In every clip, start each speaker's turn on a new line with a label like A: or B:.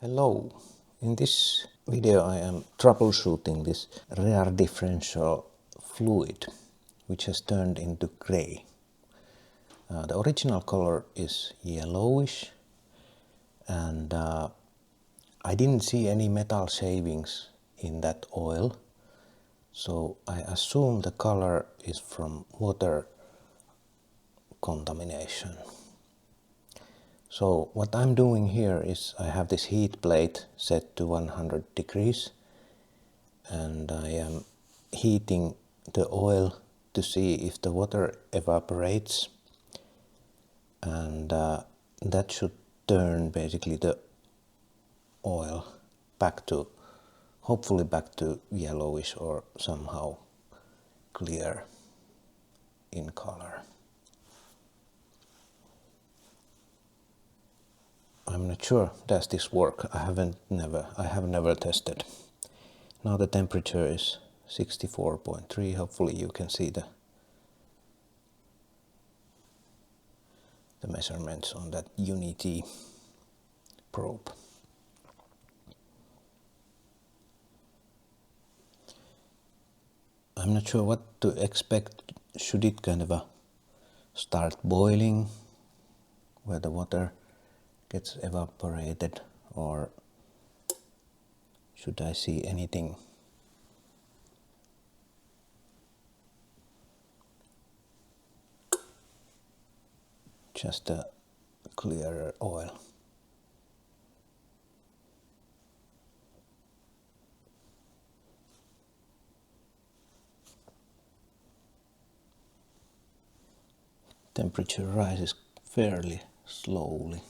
A: Hello, in this video I am troubleshooting this rare differential fluid which has turned into grey. The original color is yellowish and I didn't see any metal shavings in that oil, so I assume the color is from water contamination. So what I'm doing here is I have this heat plate set to 100 degrees and I am heating the oil to see if the water evaporates, and that should turn basically the oil back to, hopefully back to yellowish or somehow clear in color. I'm not sure, does this work? I have never tested. Now the temperature is 64.3. Hopefully you can see the measurements on that Unity probe. I'm not sure what to expect. Should it kind of start boiling where the water gets evaporated, or should I see anything just a clearer oil? Temperature rises fairly slowly.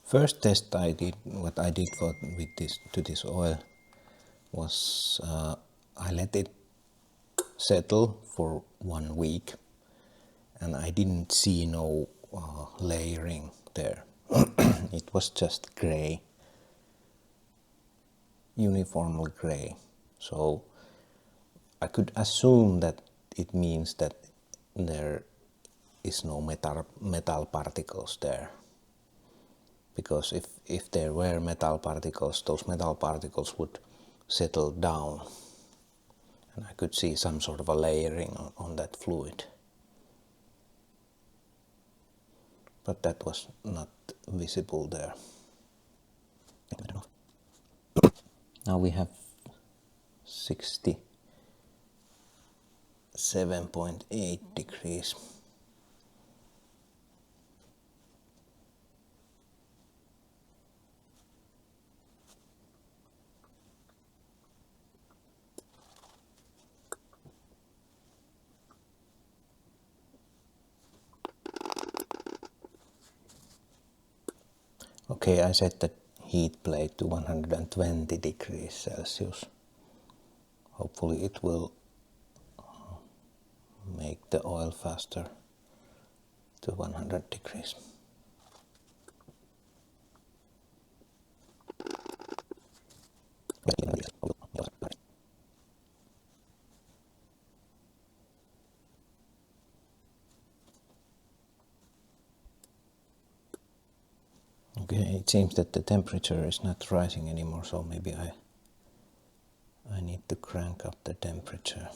A: First test I did, what I did to this oil was I let it settle for 1 week and I didn't see no layering there. It was just gray, uniformly gray. So I could assume that it means that there is no metal particles there. Because if there were metal particles, those metal particles would settle down and I could see some sort of a layering on that fluid. But that was not visible there. Now we have 67.8 degrees. Okay, I set the heat plate to 120 degrees Celsius. Hopefully it will make the oil faster to 100 degrees. Okay, it seems that the temperature is not rising anymore, so maybe I need to crank up the temperature.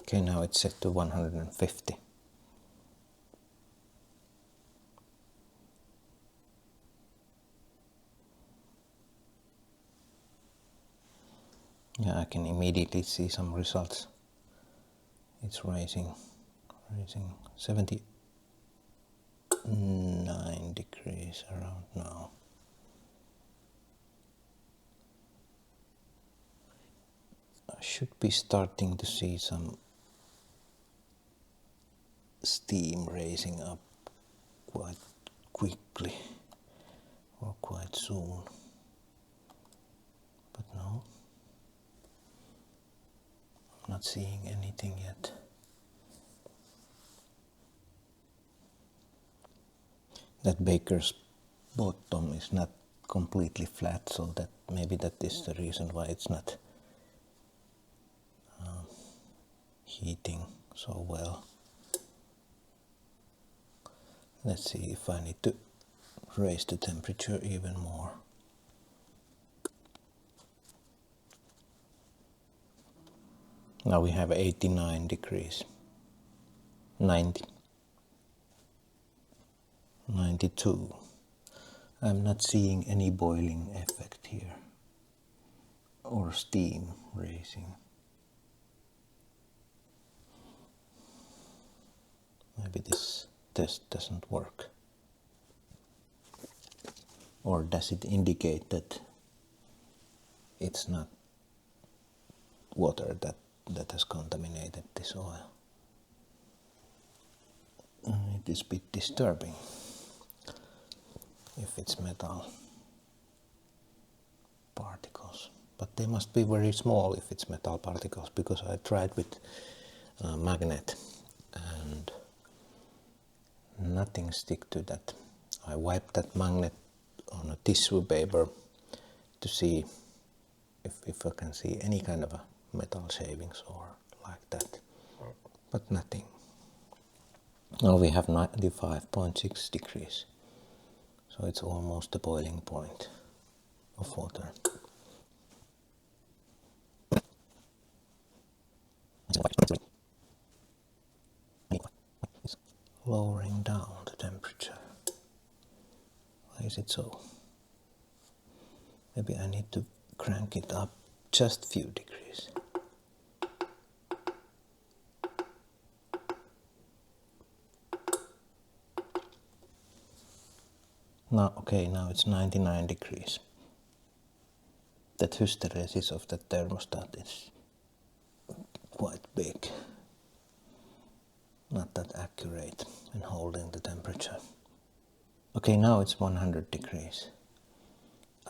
A: Okay, now it's set to 150. Yeah, I can immediately see some results. It's rising 79 degrees around now. I should be starting to see some steam raising up quite quickly. or quite soon. But no, I'm not seeing anything yet. That baker's bottom is not completely flat, so that maybe that is the reason why it's not heating so well. Let's see if I need to raise the temperature even more. Now we have 89 degrees, 90, 92. I'm not seeing any boiling effect here or steam raising. Maybe this test doesn't work. Or does it indicate that it's not water that has contaminated this oil? It is a bit disturbing if it's metal particles. But they must be very small if it's metal particles, because I tried with a magnet and nothing stick to that. I wiped that magnet on a tissue paper to see if I can see any kind of a metal shavings or like that, but nothing. Now we have 95.6 degrees, so it's almost the boiling point of water. Lowering down the temperature. Why is it so? Maybe I need to crank it up just a few degrees. Now, okay, now it's 99 degrees. That hysteresis of the thermostat is quite big. Not that accurate in holding the temperature. Okay, now it's 100 degrees.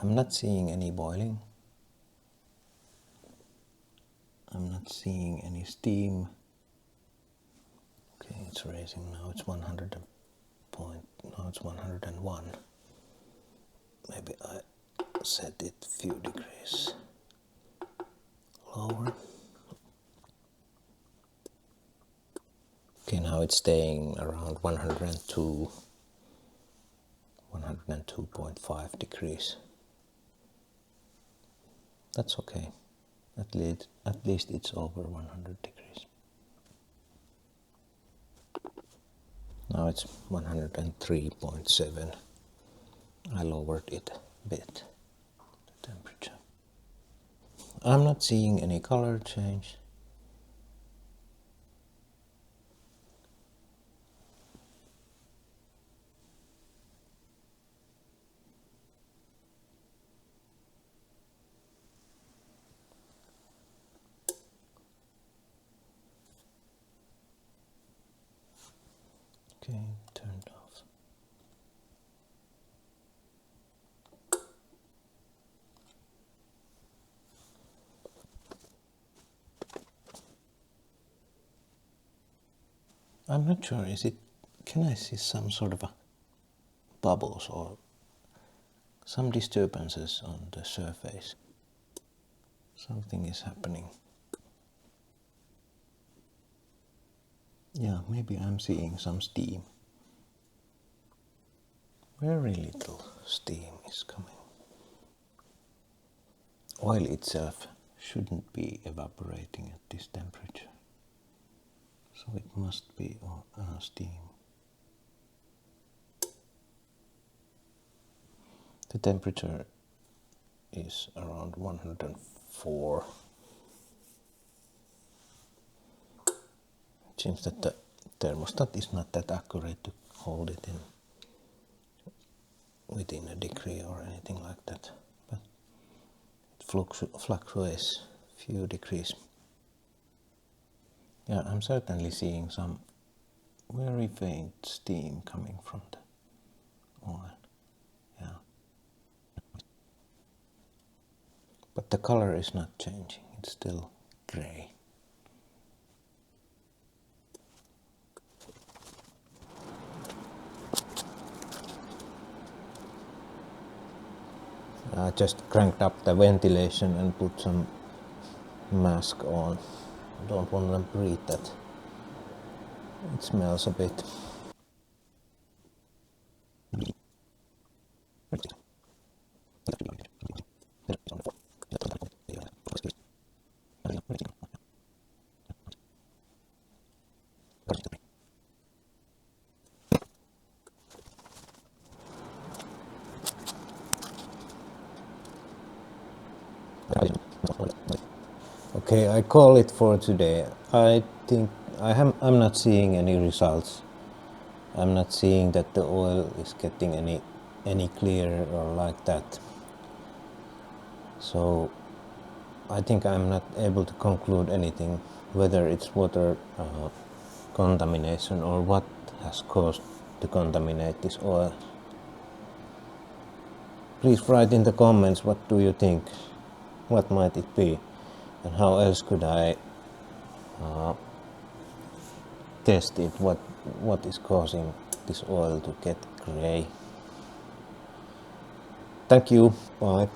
A: I'm not seeing any boiling. I'm not seeing any steam. Okay, it's raising now. It's 100 point. Now it's 101. Maybe I set it a few degrees lower. Okay, now it's staying around 102, 102.5 degrees. That's okay. At least it's over 100 degrees. Now it's 103.7. I lowered it a bit, the temperature. I'm not seeing any color change. Okay, turned off. I'm not sure, can I see some sort of a bubbles or some disturbances on the surface? Something is happening. Yeah, maybe I'm seeing some steam. Very little steam is coming. Oil itself shouldn't be evaporating at this temperature. So it must be steam. The temperature is around 104. It seems that the thermostat is not that accurate to hold it in within a degree or anything like that, but it fluctuates a few degrees. Yeah, I'm certainly seeing some very faint steam coming from the oil. Yeah, But the color is not changing, it's still gray. I just cranked up the ventilation and put some mask on. Don't want to breathe that. It smells a bit. Okay, I call it for today. I think I'm not seeing any results. I'm not seeing that the oil is getting any clearer or like that. So I think I'm not able to conclude anything, whether it's water contamination or what has caused to contaminate this oil. Please write in the comments what do you think, what might it be, and how else could I test it, what is causing this oil to get gray. Thank you, bye.